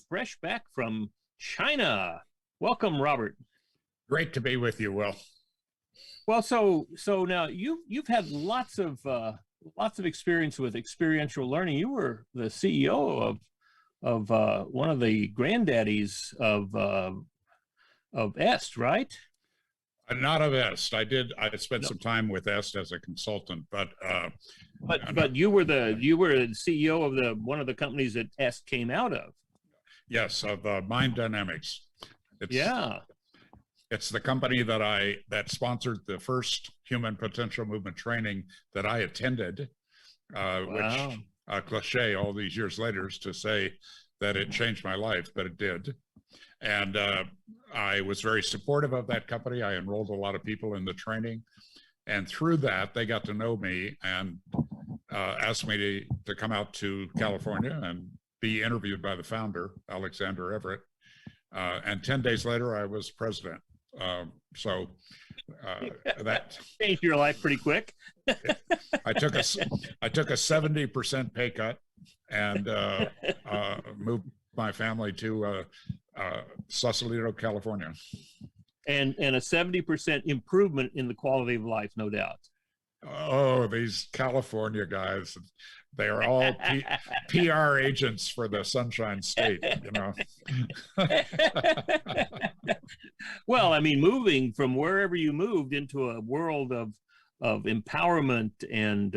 fresh back from China. Welcome, Robert. Great to be with you, Will. Well, so now you've had lots of experience with experiential learning. You were the CEO of one of the granddaddies of EST, right? Not of EST. I spent some time with EST as a consultant, but But you were the CEO of the one of the companies that EST came out of. yes, of Mind Dynamics. It's Yeah. it's the company that sponsored the first human potential movement training that I attended, Wow. which a cliche all these years later is to say that it changed my life, but it did. And I was very supportive of that company. I enrolled a lot of people in the training. And through that, they got to know me and asked me to come out to California and be interviewed by the founder, Alexander Everett. And 10 days later, I was president. So that Changed your life pretty quick. I took a 70% pay cut and moved my family to Sausalito, California. And a 70% improvement in the quality of life, no doubt. Oh, these California guys, they are all PR agents for the Sunshine State, you know. Well, I mean, moving from wherever you moved into a world of empowerment and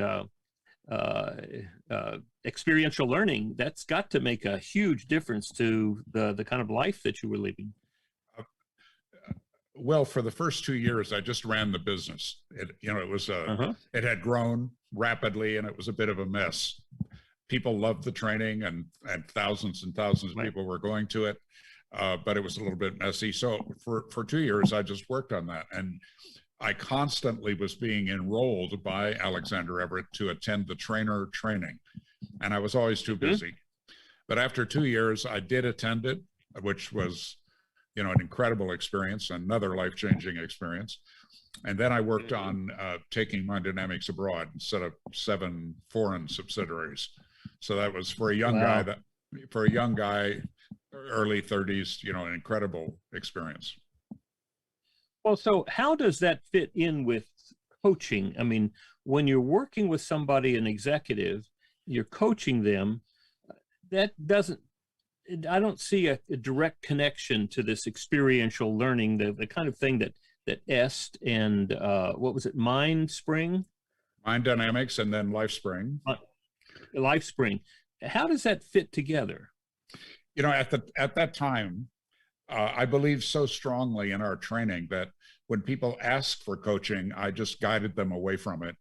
experiential learning, that's got to make a huge difference to the kind of life that you were living. Well, for the first 2 years, I just ran the business. It had grown rapidly, and it was a bit of a mess. People loved the training, and thousands and thousands of people were going to it, but it was a little bit messy. So for 2 years, I just worked on that, and I constantly was being enrolled by Alexander Everett to attend the trainer training, and I was always too busy. But after 2 years, I did attend it, which was an incredible experience, another life-changing experience. And then I worked on taking Mind Dynamics abroad and set up 7 foreign subsidiaries. So that was for a young guy, early 30s, an incredible experience. Well, so how does that fit in with coaching? I mean, when you're working with somebody, an executive, you're coaching them, I don't see a direct connection to this experiential learning, the kind of thing that EST and what was it, Mind Dynamics, and then LifeSpring. How does that fit together? At that time, I believe so strongly in our training that when people asked for coaching, I just guided them away from it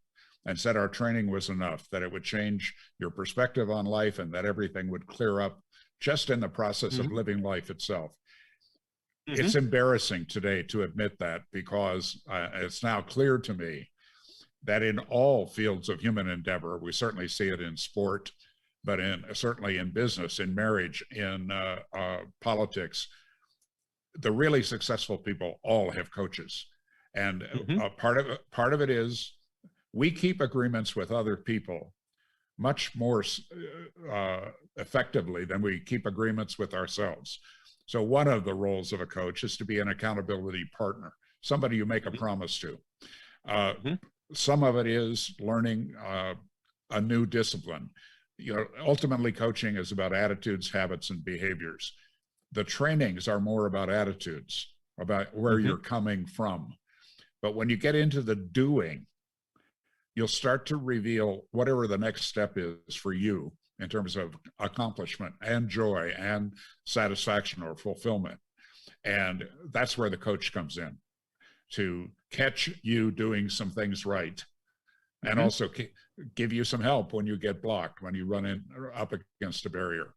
and said our training was enough, that it would change your perspective on life and that everything would clear up just in the process of living life itself. It's embarrassing today to admit that, because it's now clear to me that in all fields of human endeavor, we certainly see it in sport, but certainly in business, in marriage, in politics, the really successful people all have coaches. And part of it is we keep agreements with other people much more effectively than we keep agreements with ourselves. So one of the roles of a coach is to be an accountability partner, somebody you make a promise to. Some of it is learning a new discipline. Ultimately, coaching is about attitudes, habits, and behaviors. The trainings are more about attitudes, about where you're coming from. But when you get into the doing, you'll start to reveal whatever the next step is for you in terms of accomplishment and joy and satisfaction or fulfillment. And that's where the coach comes in, to catch you doing some things right, and also give you some help when you get blocked, when you run up against a barrier.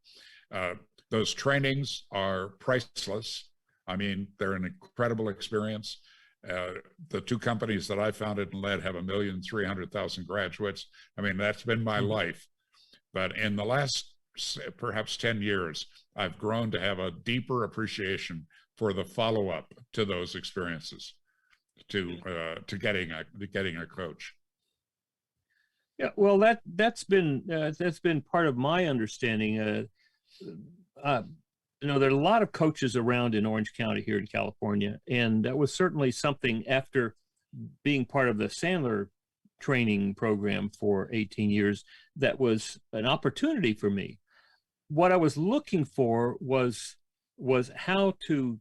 Those trainings are priceless. I mean, they're an incredible experience. The 2 companies that I founded and led have 1,300,000 graduates. I mean, that's been my life. But in the last perhaps 10 years, I've grown to have a deeper appreciation for the follow-up to those experiences, to getting a coach. Yeah, well, that's been part of my understanding. there are a lot of coaches around in Orange County here in California, and that was certainly something after being part of the Sandler training program for 18 years, that was an opportunity for me. What I was looking for was how to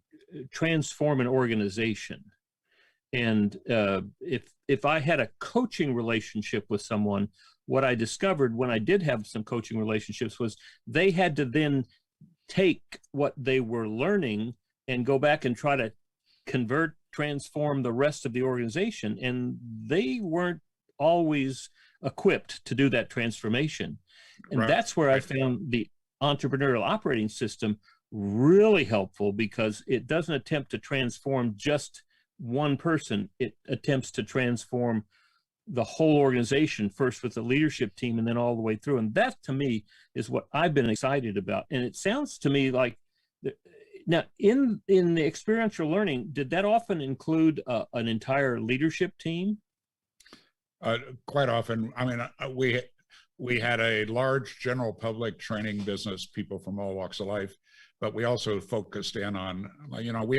transform an organization. And if I had a coaching relationship with someone, what I discovered when I did have some coaching relationships was they had to then take what they were learning and go back and try to transform the rest of the organization. And they weren't always equipped to do that transformation. And that's where I found the entrepreneurial operating system really helpful, because it doesn't attempt to transform just one person. It attempts to transform the whole organization, first with the leadership team and then all the way through. And that, to me, is what I've been excited about. And it sounds to me like, now in the experiential learning, did that often include an entire leadership team? Quite often. I mean, we had a large general public training business, people from all walks of life, but we also focused in on, we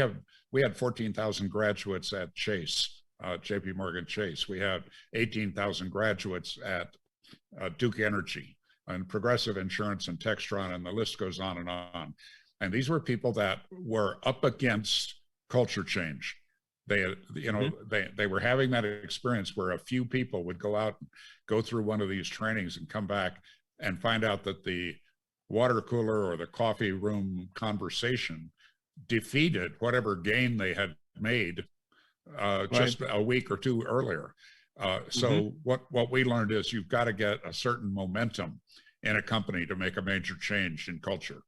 had 14,000 graduates at Chase, JP Morgan Chase. We had 18,000 graduates at Duke Energy and Progressive Insurance and Textron, and the list goes on and on. And these were people that were up against culture change. They, they were having that experience where a few people would go out, go through one of these trainings and come back and find out that the water cooler or the coffee room conversation defeated whatever gain they had made just a week or two earlier. So what we learned is you've got to get a certain momentum in a company to make a major change in culture.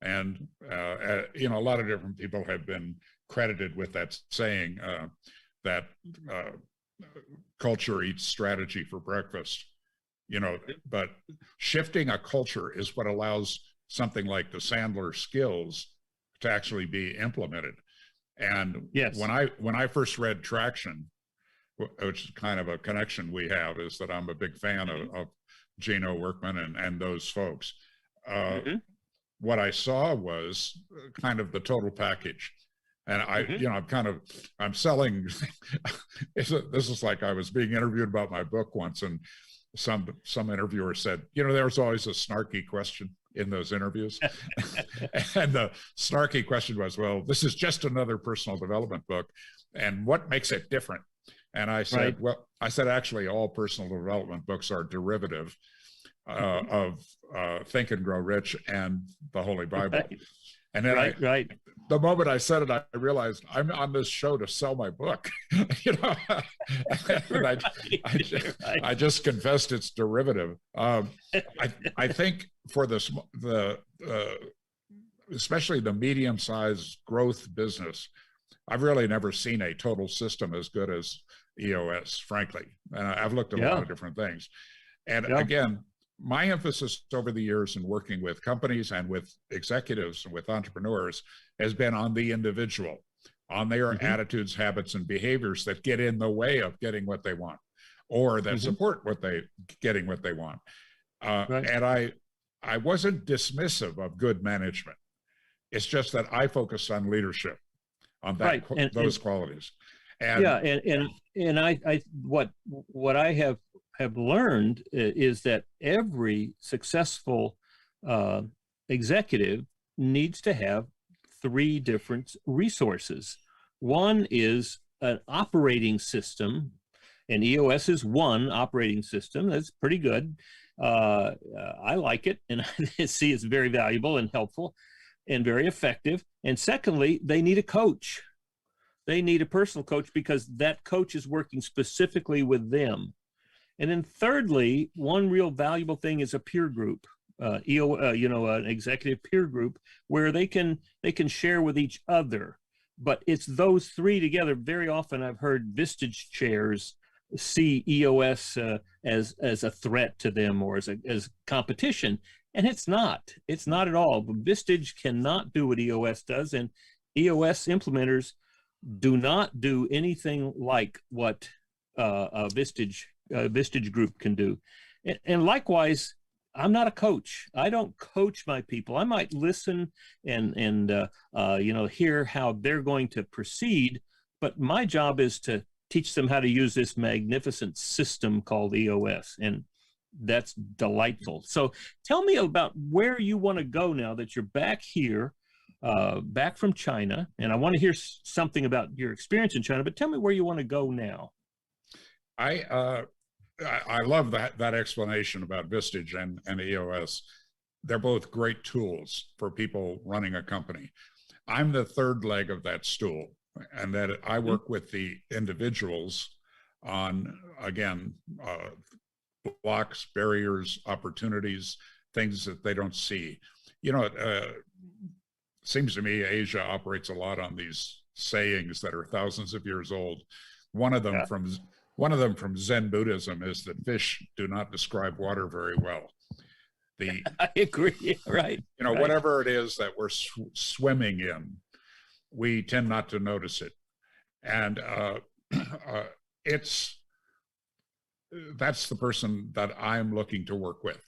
And, a lot of different people have been credited with that saying, that culture eats strategy for breakfast, but shifting a culture is what allows something like the Sandler skills to actually be implemented. And when I first read Traction, which is kind of a connection we have, is that I'm a big fan of Gino Workman and those folks. What I saw was kind of the total package. And I'm selling, this is like I was being interviewed about my book once, and some interviewer said, there's always a snarky question in those interviews. And the snarky question was, well, this is just another personal development book, and what makes it different? And I said, actually all personal development books are derivative of Think and Grow Rich and the Holy Bible. And then the moment I said it, I realized I'm on this show to sell my book. And I just confessed it's derivative. I think for especially the medium-sized growth business, I've really never seen a total system as good as EOS, frankly. And I've looked at a lot of different things. And again, my emphasis over the years in working with companies and with executives and with entrepreneurs has been on the individual, on their attitudes, habits, and behaviors that get in the way of getting what they want, or that support getting what they want. And I wasn't dismissive of good management. It's just that I focused on leadership, on that those qualities. And I what I have learned is that every successful executive needs to have three different resources. One is an operating system, and EOS is one operating system. That's pretty good. I like it, and I see it's very valuable and helpful and very effective. And secondly, they need a coach. They need a personal coach, because that coach is working specifically with them. And then thirdly, one real valuable thing is a peer group, an executive peer group where they can share with each other. But it's those three together. Very often I've heard Vistage chairs see EOS as a threat to them or as competition. And it's not at all. Vistage cannot do what EOS does, and EOS implementers do not do anything like what a Vistage group can do. And likewise, I'm not a coach. I don't coach my people. I might listen and hear how they're going to proceed, but my job is to teach them how to use this magnificent system called EOS, and that's delightful. So tell me about where you want to go now that you're back here, back from China, and I want to hear something about your experience in China, but tell me where you want to go now. I love that explanation about Vistage and EOS. They're both great tools for people running a company. I'm the third leg of that stool, and that I work with the individuals on, again, blocks, barriers, opportunities, things that they don't see. You know, it seems to me Asia operates a lot on these sayings that are thousands of years old. One of them from Zen Buddhism is that fish do not describe water very well. I agree. Right. Right. Whatever it is that we're swimming in, we tend not to notice it. And that's the person that I'm looking to work with.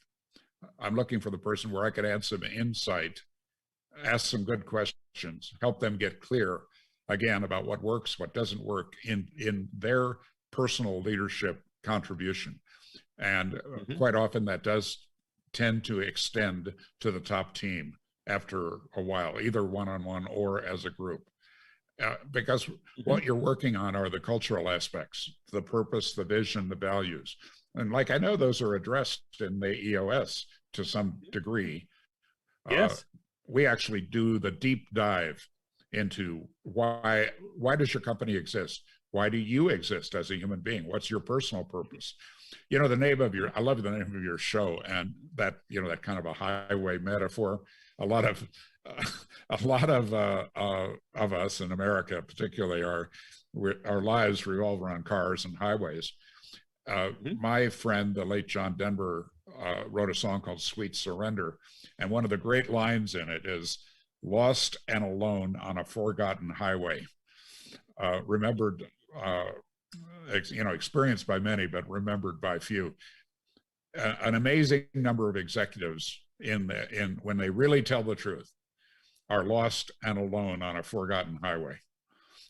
I'm looking for the person where I could add some insight, ask some good questions, help them get clear again about what works, what doesn't work in their personal leadership contribution. And quite often that does tend to extend to the top team after a while, either one-on-one or as a group. Because what you're working on are the cultural aspects, the purpose, the vision, the values. And like, I know those are addressed in the EOS to some degree. Yes. We actually do the deep dive into why does your company exist? Why do you exist as a human being? What's your personal purpose? I love the name of your show, and that, that kind of a highway metaphor. A lot of us in America, particularly, our lives revolve around cars and highways. My friend, the late John Denver, wrote a song called "Sweet Surrender," and one of the great lines in it is, "Lost and alone on a forgotten highway, remembered." Experienced by many, but remembered by few. An amazing number of executives when they really tell the truth, are lost and alone on a forgotten highway.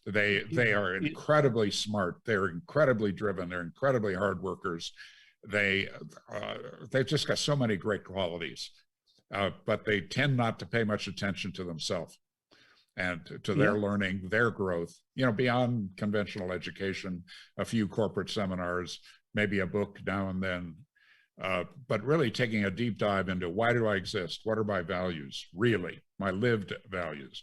They are incredibly smart. They're incredibly driven. They're incredibly hard workers. They've just got so many great qualities, but they tend not to pay much attention to themselves and to their learning, their growth, beyond conventional education, a few corporate seminars, maybe a book now and then, but really taking a deep dive into, why do I exist? What are my values, really, my lived values?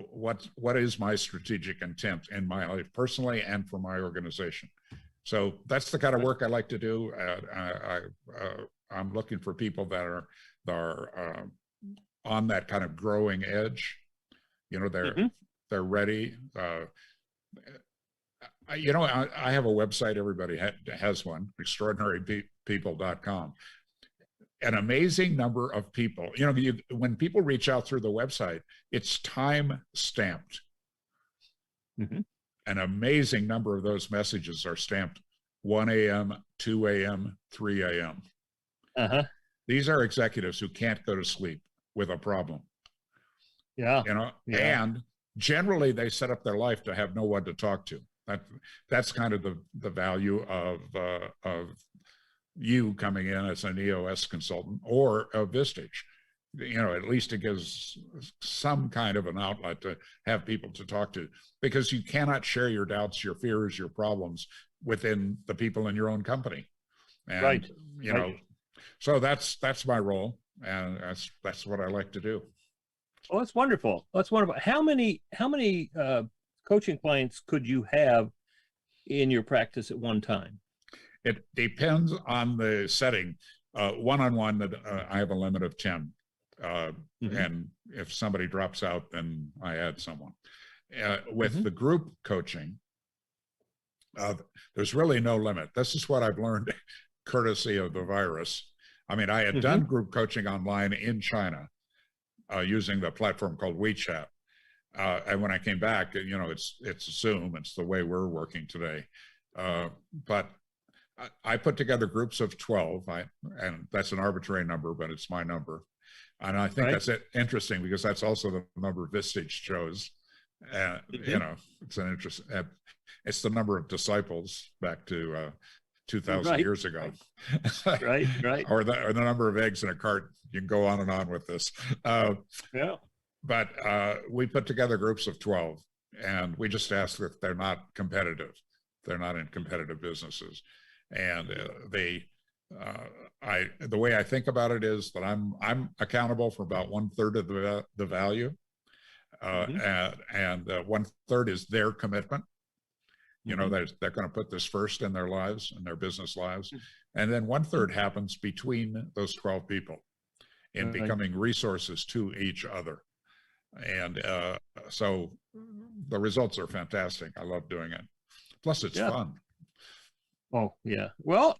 What is my strategic intent in my life, personally and for my organization? So that's the kind of work I like to do. I'm looking for people that are on that kind of growing edge. They're ready. I have a website. Everybody has one, extraordinarypeople.com. An amazing number of people, when people reach out through the website, it's time stamped. An amazing number of those messages are stamped 1 a.m., 2 a.m., 3 a.m. These are executives who can't go to sleep with a problem. And generally they set up their life to have no one to talk to. That's kind of the value of you coming in as an EOS consultant or a Vistage. At least it gives some kind of an outlet to have people to talk to, because you cannot share your doubts, your fears, your problems within the people in your own company. And, so that's my role, and that's what I like to do. Oh, that's wonderful. That's wonderful. How many coaching clients could you have in your practice at one time? It depends on the setting. One-on-one, I have a limit of 10. And if somebody drops out, then I add someone. With the group coaching, there's really no limit. This is what I've learned courtesy of the virus. I mean, I had done group coaching online in China using the platform called WeChat. And when I came back, it's Zoom. It's the way we're working today. But I put together groups of 12, and that's an arbitrary number, but it's my number. And I think that's interesting because that's also the number Vistage chose. You know, it's an interest. It's the number of disciples back to 2,000 years ago. Right. or the number of eggs in a cart. You can go on and on with this. Yeah. But we put together groups of 12, and we just ask if they're not competitive. They're not in competitive businesses. And the way I think about it is that I'm accountable for about 1/3 of the value, and 1/3 is their commitment. You know, they're going to put this first in their lives, in their business lives, and then 1/3 happens between those 12 people in becoming resources to each other. And so the results are fantastic. I love doing it. Plus, it's fun. Oh, yeah. Well,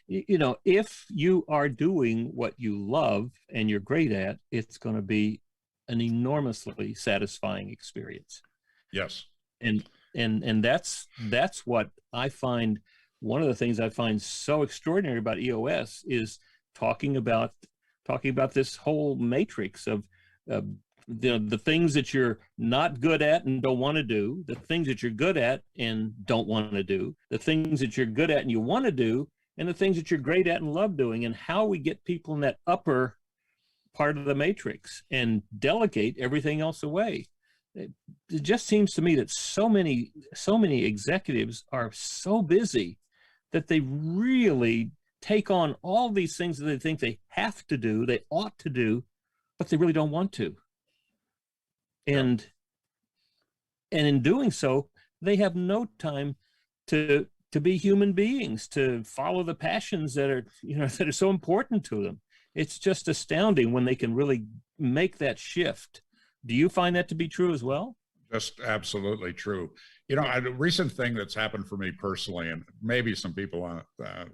you know, if you are doing what you love and you're great at, it's going to be an enormously satisfying experience. Yes. And that's what I find. One of the things I find so extraordinary about EOS is talking about this whole matrix of the things that you're not good at and don't want to do, the things that you're good at and don't want to do, the things that you're good at and you want to do, and the things that you're great at and love doing, and how we get people in that upper part of the matrix and delegate everything else away. It just seems to me that so many executives are so busy that they really take on all these things that they think they have to do, they ought to do, but they really don't want to. And in doing so, they have no time to be human beings, to follow the passions that are, you know, that are so important to them. It's just astounding when they can really make that shift. Do you find that to be true as well? Just absolutely true. You know, a recent thing that's happened for me personally, and maybe some people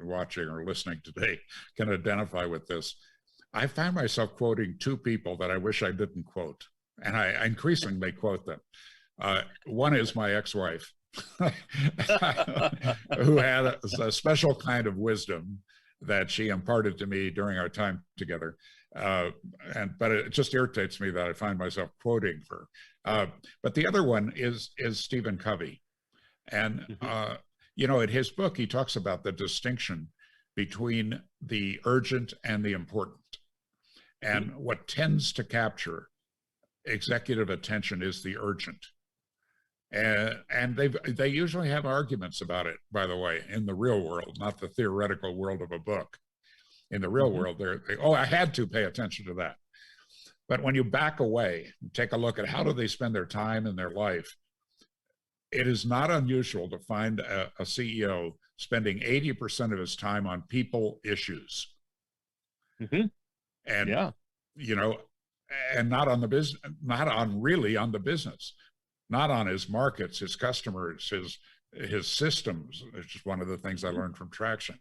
watching or listening today can identify with this. I find myself quoting two people that I wish I didn't quote, and I increasingly quote them. One is my ex-wife, who had a special kind of wisdom that she imparted to me during our time together. But it just irritates me that I find myself quoting her. But the other one is Stephen Covey. And, you know, in his book, he talks about the distinction between the urgent and the important. And what tends to capture executive attention is the urgent. And they usually have arguments about it, by the way, in the real world, not the theoretical world of a book. In the real world, oh, I had to pay attention to that. But when you back away and take a look at how do they spend their time in their life, it is not unusual to find a CEO spending 80% of his time on people issues. And, you know, and not on the business, not on really on the business, not on his markets, his customers, his systems, which is one of the things I learned from Traction,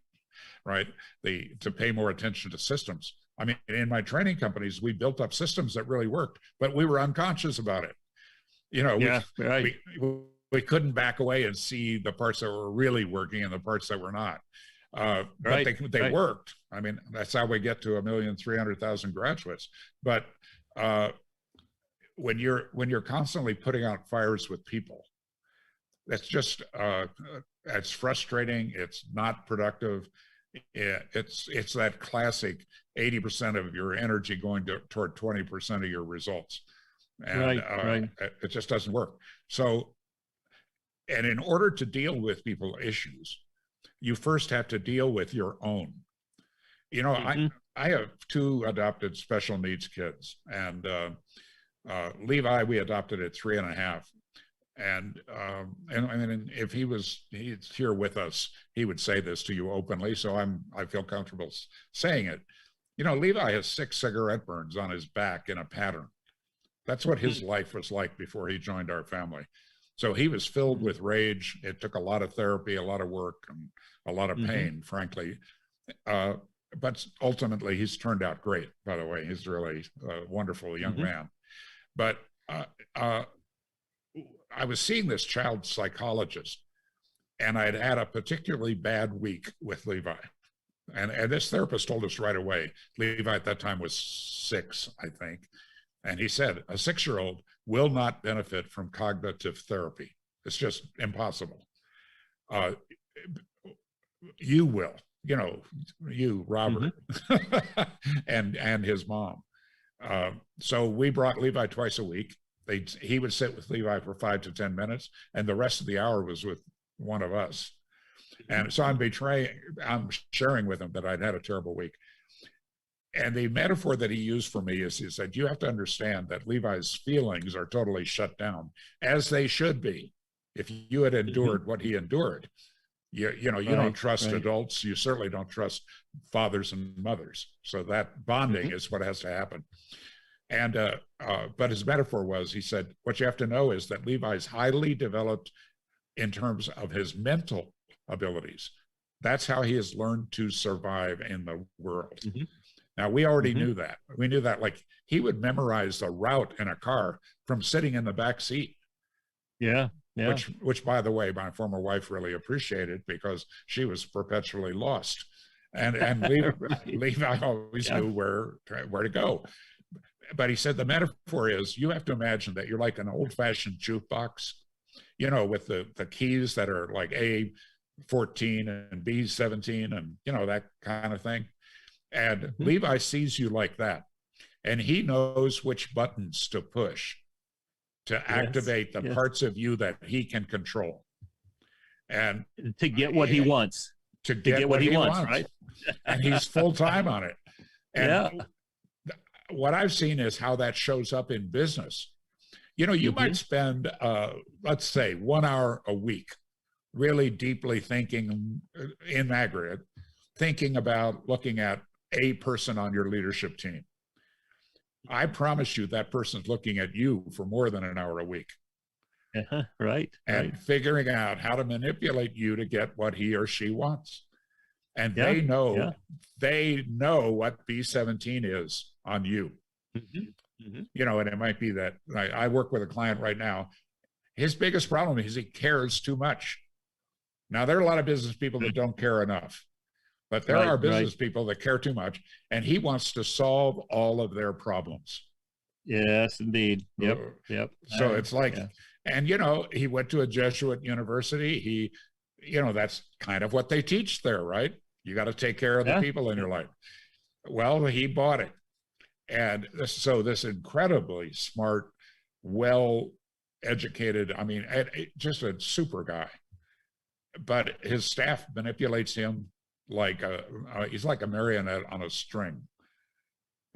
right? To pay more attention to systems. I mean, in my training companies, we built up systems that really worked, but we were unconscious about it. You know, we couldn't back away and see the parts that were really working and the parts that were not. But they worked. I mean, that's how we get to 1,300,000 graduates. But when you're constantly putting out fires with people, that's just it's frustrating. It's not productive. It's that classic 80% of your energy going toward 20% of your results, and it just doesn't work. So, and in order to deal with people issues, you first have to deal with your own. You know, I have two adopted special needs kids, and Levi, we adopted at 3.5. And if he's here with us, he would say this to you openly. So I feel comfortable saying it. You know, Levi has 6 cigarette burns on his back in a pattern. That's what his life was like before he joined our family. So he was filled with rage. It took a lot of therapy, a lot of work, and a lot of pain, frankly. But ultimately, he's turned out great, by the way. He's really a wonderful young man. But I was seeing this child psychologist, And I'd had a particularly bad week with Levi. And this therapist told us right away. Levi at that time was 6, I think. And he said, a 6-year-old will not benefit from cognitive therapy. It's just impossible. You will, you, Robert, and his mom. So we brought Levi twice a week. He would sit with Levi for 5 to 10 minutes, and the rest of the hour was with one of us. And so I'm sharing with him that I'd had a terrible week. And the metaphor that he used for me is, he said, you have to understand that Levi's feelings are totally shut down, as they should be. If you had endured what he endured, you don't trust adults. You certainly don't trust fathers and mothers. So that bonding is what has to happen. And but his metaphor was, he said, what you have to know is that Levi's highly developed in terms of his mental abilities. That's how he has learned to survive in the world. Now, we already knew that. We knew that, like, he would memorize the route in a car from sitting in the back seat. Yeah. Which, by the way, my former wife really appreciated, because she was perpetually lost. And Levi always knew where to go. But he said the metaphor is, you have to imagine that you're like an old-fashioned jukebox, with the keys that are like A14 and B17 and, that kind of thing. And Levi sees you like that. And he knows which buttons to push to activate the parts of you that he can control. And to get what he wants. To get what he wants, right? And he's full-time on it. And what I've seen is how that shows up in business. You might spend, let's say, 1 hour a week, really deeply thinking in aggregate, thinking about looking at a person on your leadership team. I promise you that person's looking at you for more than an hour a week. Right. And figuring out how to manipulate you to get what he or she wants. And they know what B17 is on you. And it might be that I work with a client right now. His biggest problem is he cares too much. Now, there are a lot of business people that don't care enough, but there are business people that care too much, and he wants to solve all of their problems. Yes, indeed. Yep. So it's like, and he went to a Jesuit university. That's kind of what they teach there, right? You got to take care of the people in your life. Well, he bought it. And so this incredibly smart, well-educated, just a super guy. But his staff manipulates him like he's like a marionette on a string.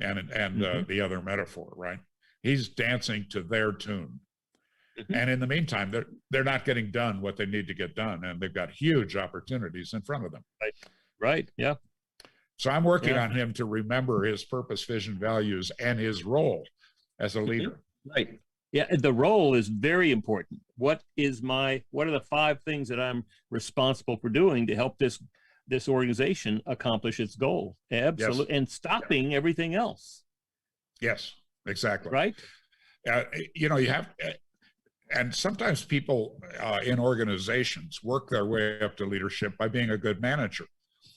And the other metaphor, right? He's dancing to their tune. And in the meantime, they're not getting done what they need to get done, and they've got huge opportunities in front of them. Right. Yeah. So I'm working on him to remember his purpose, vision, values, and his role as a leader. Right. Yeah. The role is very important. What are the 5 things that I'm responsible for doing to help this organization accomplish its goal? Absolutely. Yes. And stopping everything else. Yes, exactly. Right. You have, and sometimes people in organizations work their way up to leadership by being a good manager.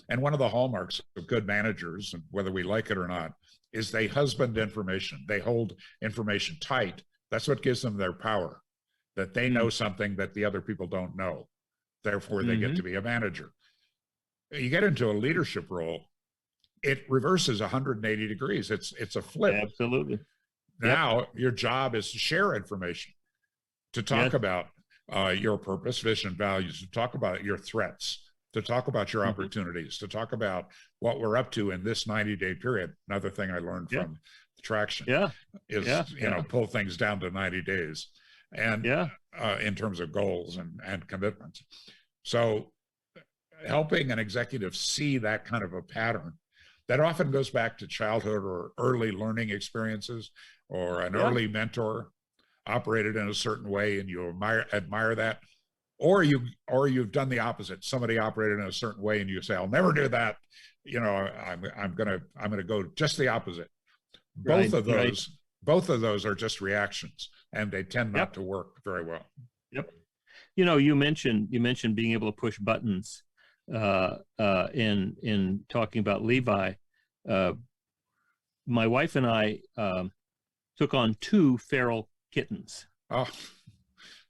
And one of the hallmarks of good managers, whether we like it or not, is they husband information. They hold information tight. That's what gives them their power, that they know something that the other people don't know. Therefore, they get to be a manager. You get into a leadership role, it reverses 180 degrees. It's a flip. Absolutely. Now your job is to share information, to talk about your purpose, vision, values, to talk about your threats, to talk about your opportunities, to talk about what we're up to in this 90-day period. Another thing I learned from Traction is, pull things down to 90 days and in terms of goals and commitments. So helping an executive see that kind of a pattern that often goes back to childhood or early learning experiences, or an early mentor operated in a certain way and you admire that, or you've done the opposite. Somebody operated in a certain way and you say, I'll never do that. I'm gonna go just the opposite. Both of those are just reactions, and they tend not to work very well. You know, you mentioned being able to push buttons in talking about Levi. Uh, my wife and I took on two feral kittens. Oh,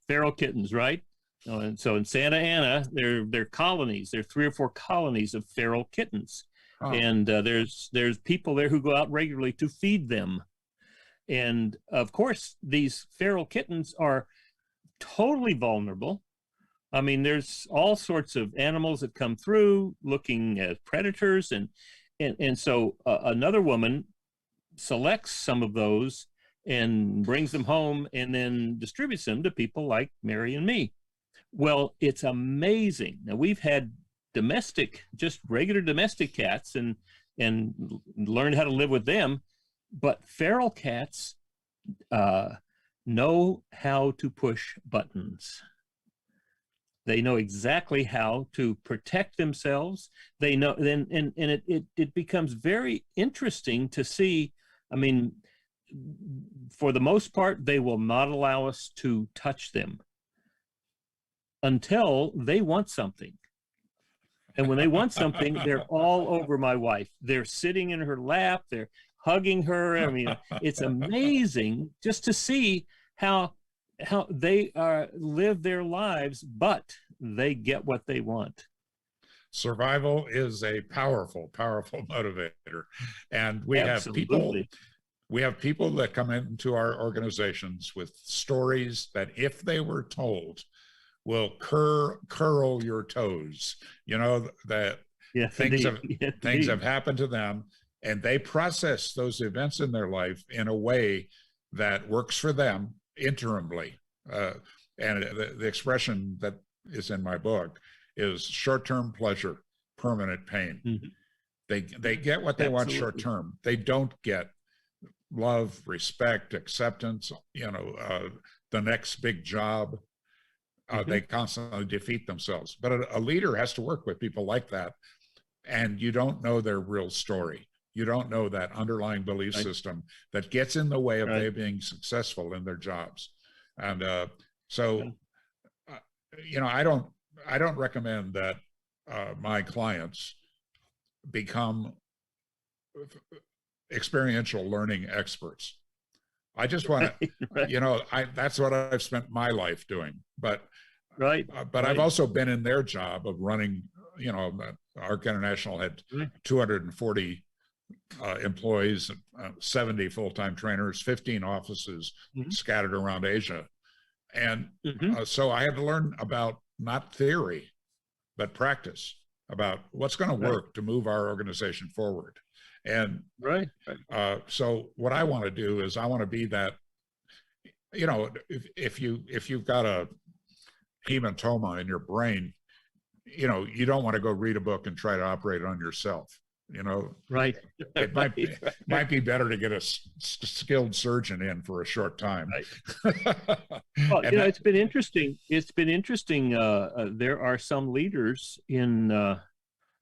Feral kittens, right? And so in Santa Ana, they're colonies. There are 3 or 4 colonies of feral kittens, oh. and there's people there who go out regularly to feed them. And of course, these feral kittens are totally vulnerable. I mean, there's all sorts of animals that come through looking at predators, and so another woman selects some of those and brings them home and then distributes them to people like Mary and me. Well, it's amazing. Now, we've had just regular domestic cats and learned how to live with them, but feral cats know how to push buttons. They know exactly how to protect themselves. They know then, and it becomes very interesting to see. I mean, for the most part, they will not allow us to touch them until they want something. And when they want something, they're all over my wife. They're sitting in her lap. They're hugging her. I mean, it's amazing just to see how they live their lives, but they get what they want. Survival is a powerful, powerful motivator. And we Absolutely. have people that come into our organizations with stories that, if they were told, will curl your toes. You know, that things have happened to them, and they process those events in their life in a way that works for them interimly. And the expression that is in my book is short-term pleasure, permanent pain. Mm-hmm. They get what they want short-term. They don't get love, respect, acceptance, you know, the next big job. Mm-hmm. They constantly defeat themselves. But a leader has to work with people like that, and you don't know their real story. You don't know that underlying belief system that gets in the way of they being successful in their jobs. And you know, I don't recommend that my clients become experiential learning experts. I just want to, you know, that's what I've spent my life doing. But I've also been in their job of running. You know, ARC International had 240 employees, 70 full-time trainers, 15 offices scattered around Asia. And so I had to learn about not theory, but practice, about what's going to work to move our organization forward. And so what I want to do is I want to be that, you know, if you've got a hematoma in your brain, you know, you don't want to go read a book and try to operate it on yourself. You know, it might be better to get a skilled surgeon in for a short time. Well, you know, it's been interesting. There are some leaders in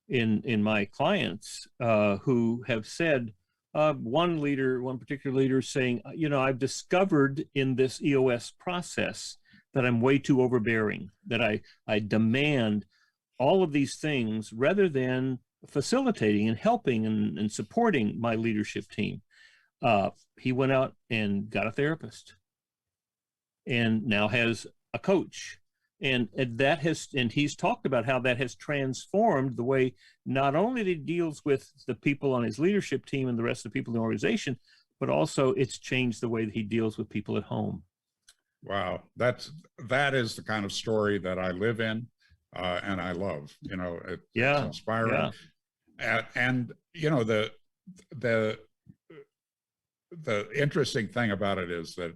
my clients who have said, one particular leader saying, you know, I've discovered in this EOS process that I'm way too overbearing, that I demand all of these things rather than facilitating and helping and supporting my leadership team. He went out and got a therapist, and now has a coach, and he's talked about how that has transformed the way not only that he deals with the people on his leadership team and the rest of the people in the organization, but also it's changed the way that he deals with people at home. Wow, that is the kind of story that I live in, and I love. You know, it's inspiring. Yeah. And you know, the interesting thing about it is that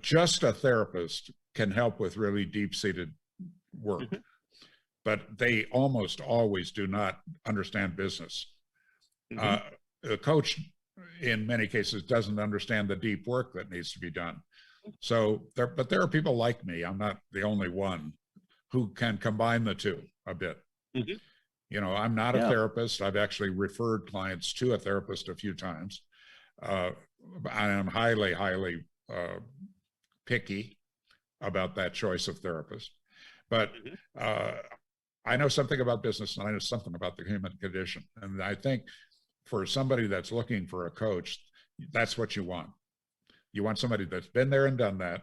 just a therapist can help with really deep-seated work, but they almost always do not understand business. The coach, in many cases, doesn't understand the deep work that needs to be done. So but there are people like me. I'm not the only one who can combine the two a bit. You know, I'm not a therapist. I've actually referred clients to a therapist a few times. I am highly, highly picky about that choice of therapist. But I know something about business, and I know something about the human condition. And I think for somebody that's looking for a coach, that's what you want. You want somebody that's been there and done that,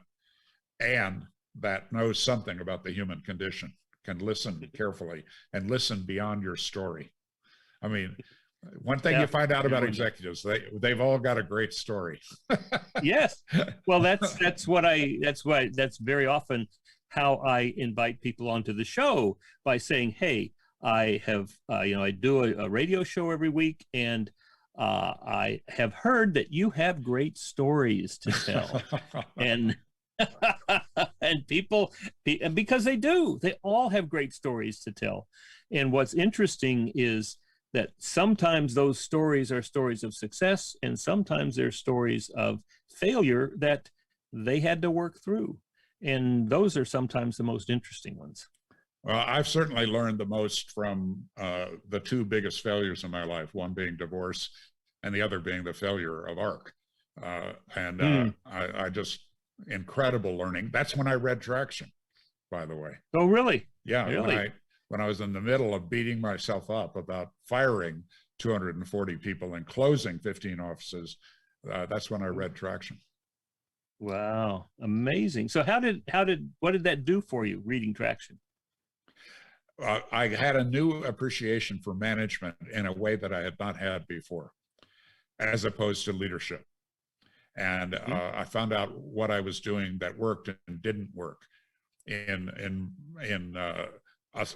and that knows something about the human condition, can listen carefully and listen beyond your story. I mean, one thing you find out about executives, they've all got a great story. Yes. Well, that's very often how I invite people onto the show, by saying, hey, I have, I do a radio show every week, and I have heard that you have great stories to tell. And and people, because they do, they all have great stories to tell. And what's interesting is that sometimes those stories are stories of success, and sometimes they're stories of failure that they had to work through. And those are sometimes the most interesting ones. Well, I've certainly learned the most from the two biggest failures in my life, one being divorce and the other being the failure of ARC. I just, incredible learning. That's when I read Traction, by the way. Oh, really? Yeah. Really? When I was in the middle of beating myself up about firing 240 people and closing 15 offices, that's when I read Traction. Wow, amazing. So what did that do for you, reading Traction? I had a new appreciation for management in a way that I had not had before, as opposed to leadership. And I found out what I was doing that worked and didn't work in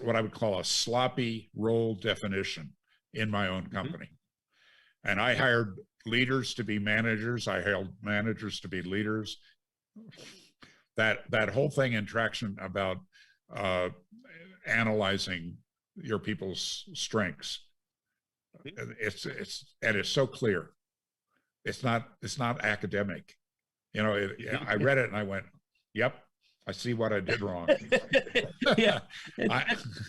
what I would call a sloppy role definition in my own company. And I hired leaders to be managers. I hired managers to be leaders. That whole thing in Traction about analyzing your people's strengths, it's so clear. It's not academic. I read it and I went, yep, I see what I did wrong. Yeah,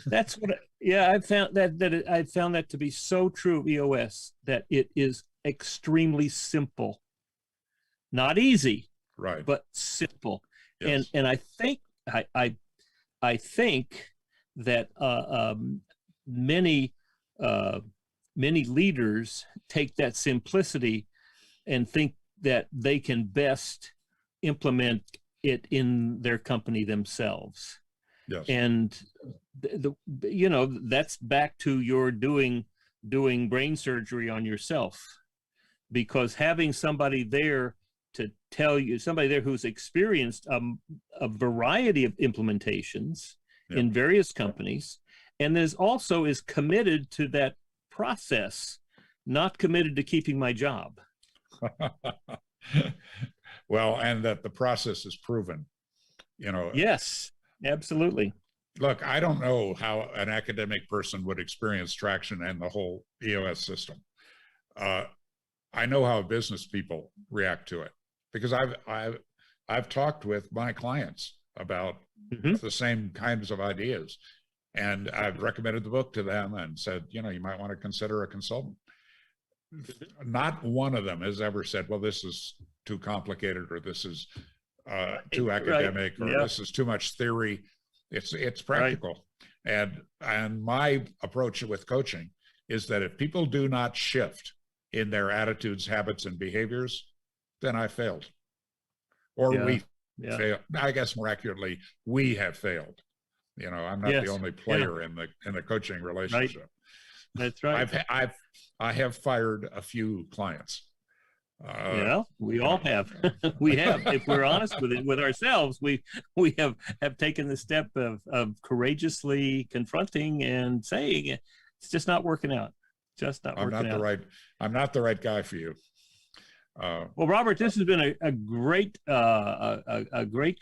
that's what. I found I found that to be so true of EOS, that it is extremely simple, not easy, right, but simple. Yes. And I think I think that many leaders take that simplicity and think that they can best implement it in their company themselves. Yes. And that's back to your doing brain surgery on yourself, because having somebody there to tell you, somebody there who's experienced a variety of implementations in various companies, and is also is committed to that process, not committed to keeping my job. Well, and that the process is proven, Yes, absolutely. Look, I don't know how an academic person would experience Traction and the whole EOS system. I know how business people react to it, because I've talked with my clients about the same kinds of ideas, and I've recommended the book to them and said, you might want to consider a consultant. Not one of them has ever said, well, this is too complicated, or this is too academic, or this is too much theory. It's practical. And my approach with coaching is that if people do not shift in their attitudes, habits, and behaviors, then I failed. Or we failed. I guess more accurately, we have failed. I'm not the only player in the coaching relationship. Right. That's right. I have fired a few clients. We all have. We have. If we're honest with ourselves, we have taken the step of courageously confronting and saying it's just not working out. Just not working out. I'm not the right guy for you. Well, Robert, this has been a great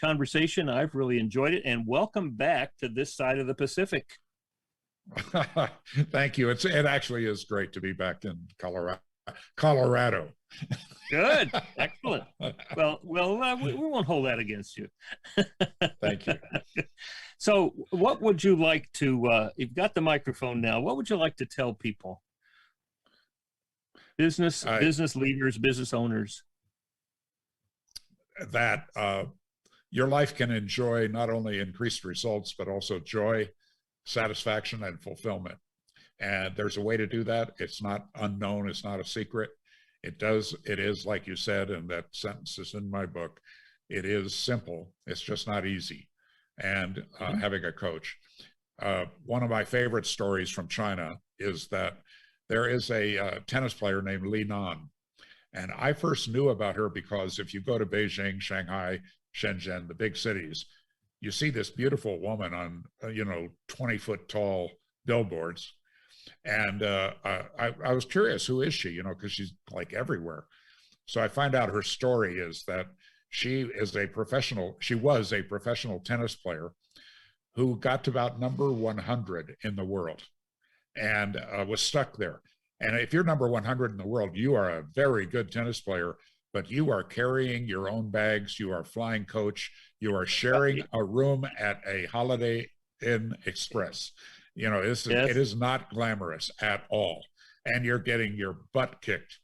conversation. I've really enjoyed it, and welcome back to this side of the Pacific. Thank you. It actually is great to be back in Colorado. Good, excellent. Well, we won't hold that against you. Thank you. So, what would you like to? You've got the microphone now. What would you like to tell people? Business leaders, business owners. That your life can enjoy not only increased results, but also joy, satisfaction, and fulfillment. And there's a way to do that. It's not unknown. It's not a secret. It is, like you said, and that sentence is in my book, it is simple. It's just not easy. And having a coach. One of my favorite stories from China is that there is a tennis player named Li Nan. And I first knew about her because if you go to Beijing, Shanghai, Shenzhen, the big cities, you see this beautiful woman on, 20-foot tall billboards. And I was curious, who is she? Because she's like everywhere. So I find out her story is that she was a professional tennis player who got to about number 100 in the world and was stuck there. And if you're number 100 in the world, you are a very good tennis player, but you are carrying your own bags. You are flying coach. You are sharing a room at a Holiday Inn Express. It is not glamorous at all. And you're getting your butt kicked.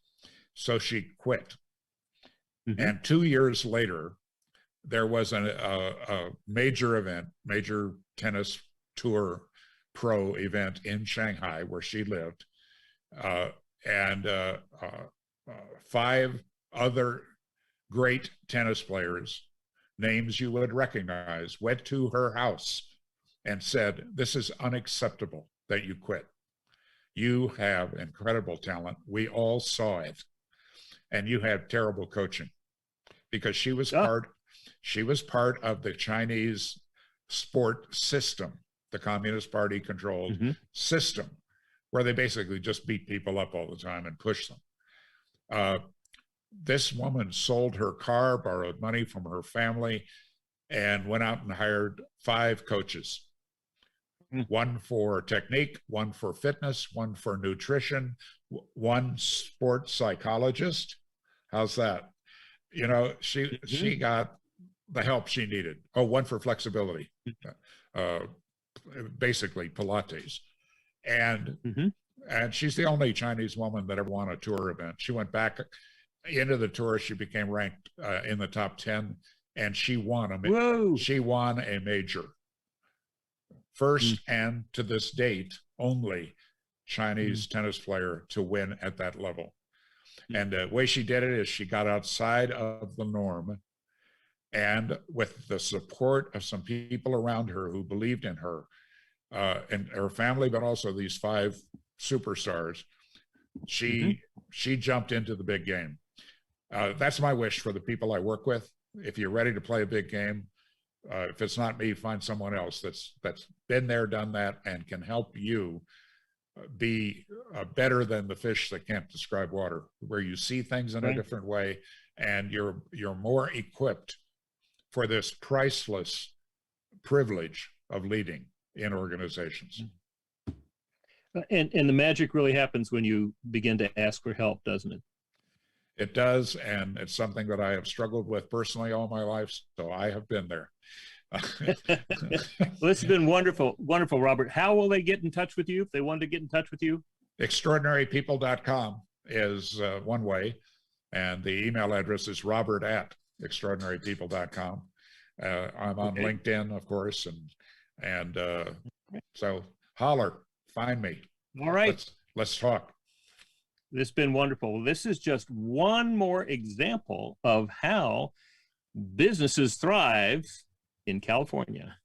So she quit. Mm-hmm. And 2 years later, there was a major tennis tour pro event in Shanghai where she lived. And 5 other great tennis players, names you would recognize, went to her house and said, "This is unacceptable that you quit. You have incredible talent. We all saw it. And you had terrible coaching." Because she was part of the Chinese sport system, the Communist Party controlled system, where they basically just beat people up all the time and push them. This woman sold her car, borrowed money from her family, and went out and hired 5 coaches. One for technique, one for fitness, one for nutrition, one sports psychologist. How's that? She got the help she needed. Oh, one for flexibility, basically Pilates. And she's the only Chinese woman that ever won a tour event. She went back into the tour. She became ranked in the top 10, and she won a major. First and to this date, only Chinese tennis player to win at that level. And the way she did it is she got outside of the norm, and with the support of some people around her who believed in her and her family, but also these 5 superstars, she jumped into the big game. That's my wish for the people I work with. If you're ready to play a big game, if it's not me, find someone else that's been there, done that, and can help you be better than the fish that can't describe water, where you see things in a different way, and you're more equipped for this priceless privilege of leading in organizations. And the magic really happens when you begin to ask for help, doesn't it? It does, and it's something that I have struggled with personally all my life, so I have been there. Well, this has been wonderful, Robert. How will they get in touch with you if they wanted to get in touch with you? Extraordinarypeople.com is one way, and the email address is robert@extraordinarypeople.com. I'm on LinkedIn, of course, and so holler, find me. All right. Let's talk. This has been wonderful. This is just one more example of how businesses thrive in California.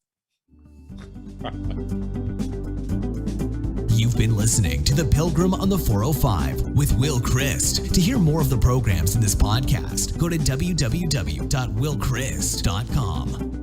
You've been listening to The Pilgrim on the 405 with Will Christ. To hear more of the programs in this podcast, go to www.willchrist.com.